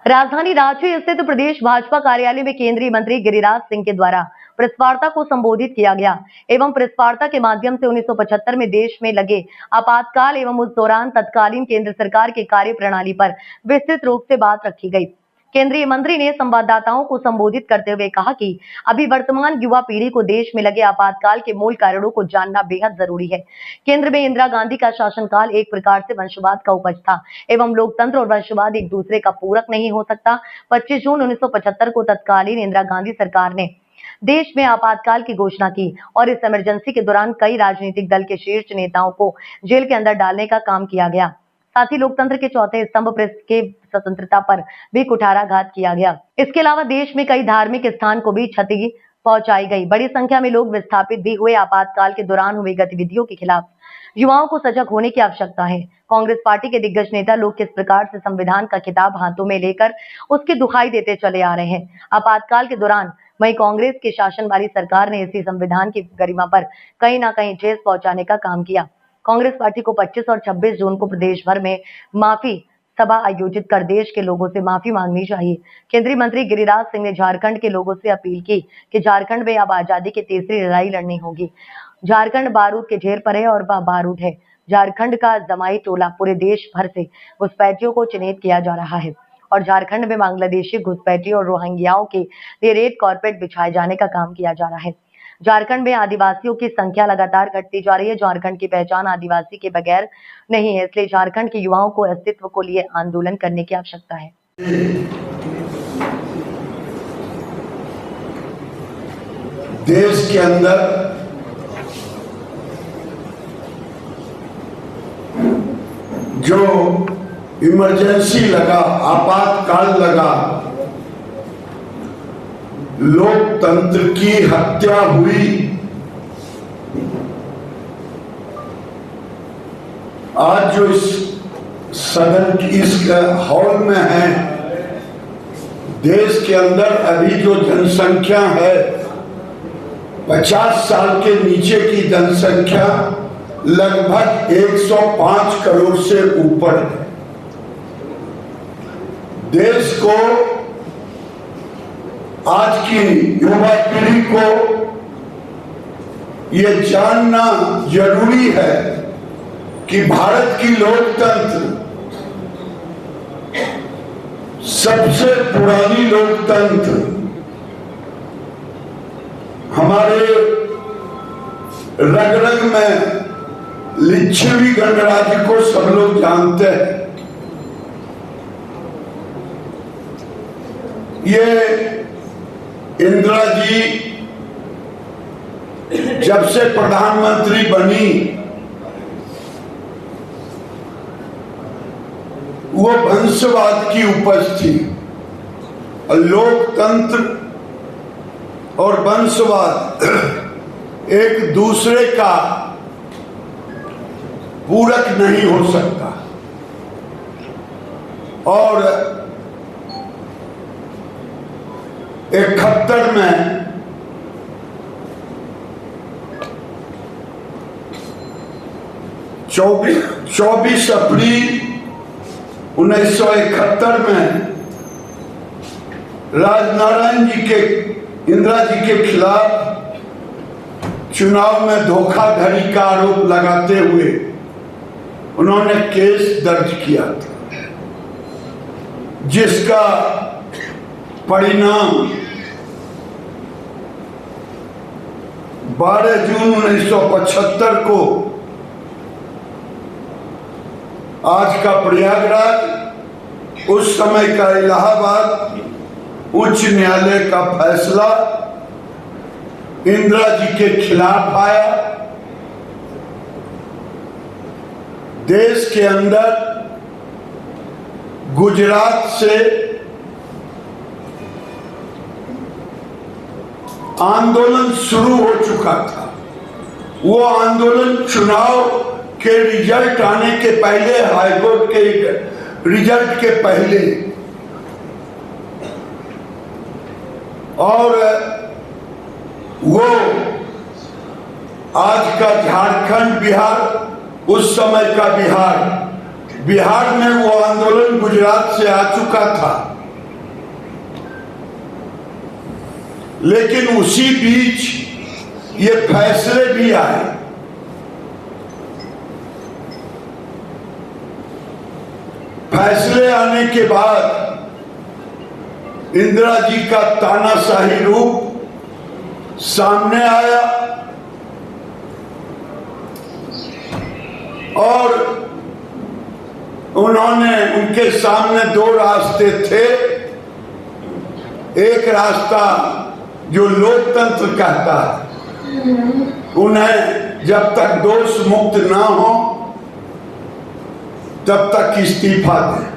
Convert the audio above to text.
राजधानी रांची स्थित प्रदेश भाजपा कार्यालय में केंद्रीय मंत्री गिरिराज सिंह के द्वारा प्रेस वार्ता को संबोधित किया गया एवं प्रेस वार्ता के माध्यम से 1975 में देश में लगे आपातकाल एवं उस दौरान तत्कालीन केंद्र सरकार के कार्य प्रणाली पर विस्तृत रूप से बात रखी गई। केंद्रीय मंत्री ने संवाददाताओं को संबोधित करते हुए कहा कि अभी वर्तमान युवा पीढ़ी को देश में लगे आपातकाल के मूल कारणों को जानना बेहद जरूरी है। केंद्र में इंदिरा गांधी का शासनकाल एक प्रकार से वंशवाद का उपज था एवं लोकतंत्र और वंशवाद एक दूसरे का पूरक नहीं हो सकता। 25 जून 1975 को तत्कालीन इंदिरा गांधी सरकार ने देश में आपातकाल की घोषणा की और इस इमरजेंसी के दौरान कई राजनीतिक दल के शीर्ष नेताओं को जेल के अंदर डालने का काम किया गया। साथ ही लोकतंत्र के चौथे स्तंभ प्रेस के स्वतंत्रता पर भी कुठाराघात किया गया। इसके अलावा देश में कई धार्मिक स्थान को भी क्षति पहुंचाई गई। बड़ी संख्या में लोग विस्थापित भी हुए। आपातकाल के दौरान हुई गतिविधियों के खिलाफ युवाओं को सजग होने की आवश्यकता है। कांग्रेस पार्टी के दिग्गज नेता लोग किस प्रकार से संविधान का खिताब हाथों में लेकर उसकी दुहाई देते चले आ रहे हैं। आपातकाल के दौरान वहीं कांग्रेस के शासन वाली सरकार ने इसी संविधान की गरिमा पर कहीं ना कहीं ठेस पहुंचाने का काम किया। कांग्रेस पार्टी को 25 और 26 जून को प्रदेश भर में माफी सभा आयोजित कर देश के लोगों से माफी मांगनी चाहिए। केंद्रीय मंत्री गिरिराज सिंह ने झारखंड के लोगों से अपील की कि झारखंड में अब आजादी की तीसरी लड़ाई लड़नी होगी। झारखंड बारूद के ढेर पर है और वह बारूद है। झारखंड का जमाई टोला पूरे देश भर से घुसपैठियों को चिन्हित किया जा रहा है और झारखंड में बांग्लादेशी घुसपैठियों और रोहिंग्याओं के लिए रेड कारपेट बिछाए जाने का काम किया जा रहा है। झारखंड में आदिवासियों की संख्या लगातार घटती जा रही है। झारखंड की पहचान आदिवासी के बगैर नहीं है, इसलिए झारखंड के युवाओं को अस्तित्व को लिए आंदोलन करने की आवश्यकता है। देश के अंदर जो इमरजेंसी लगा, आपातकाल लगा, लोकतंत्र की हत्या हुई, आज जो इस सदन की इस हॉल में है, देश के अंदर अभी जो जनसंख्या है 50 साल के नीचे की जनसंख्या लगभग 105 करोड़ से ऊपर है। देश को, आज की युवा पीढ़ी को ये जानना जरूरी है कि भारत की लोकतंत्र सबसे पुरानी लोकतंत्र, हमारे रग रग में लिच्छवी गणराज्य को सब लोग जानते हैं। ये इंदिरा जी जब से प्रधानमंत्री बनी, वो वंशवाद की उपज थी और लोकतंत्र और वंशवाद एक दूसरे का पूरक नहीं हो सकता। और 71 में चौबीस अप्रैल 1971 में राजनारायण जी के, इंदिरा जी के खिलाफ चुनाव में धोखाधड़ी का आरोप लगाते हुए उन्होंने केस दर्ज किया था, जिसका परिणाम 12 जून 1975 को आज का प्रयागराज, उस समय का इलाहाबाद उच्च न्यायालय का फैसला इंदिरा जी के खिलाफ आया। देश के अंदर गुजरात से आंदोलन शुरू हो चुका था। वो आंदोलन चुनाव के रिजल्ट आने के पहले, हाईकोर्ट के रिजल्ट के पहले, और वो आज का झारखंड, बिहार, उस समय का बिहार में वो आंदोलन गुजरात से आ चुका था। लेकिन उसी बीच ये फैसले भी आए। फैसले आने के बाद इंदिरा जी का तानाशाही रूप सामने आया और उन्होंने, उनके सामने दो रास्ते थे। एक रास्ता जो लोकतंत्र कहता है, उन्हें जब तक दोष मुक्त ना हो तब तक इस्तीफा दें।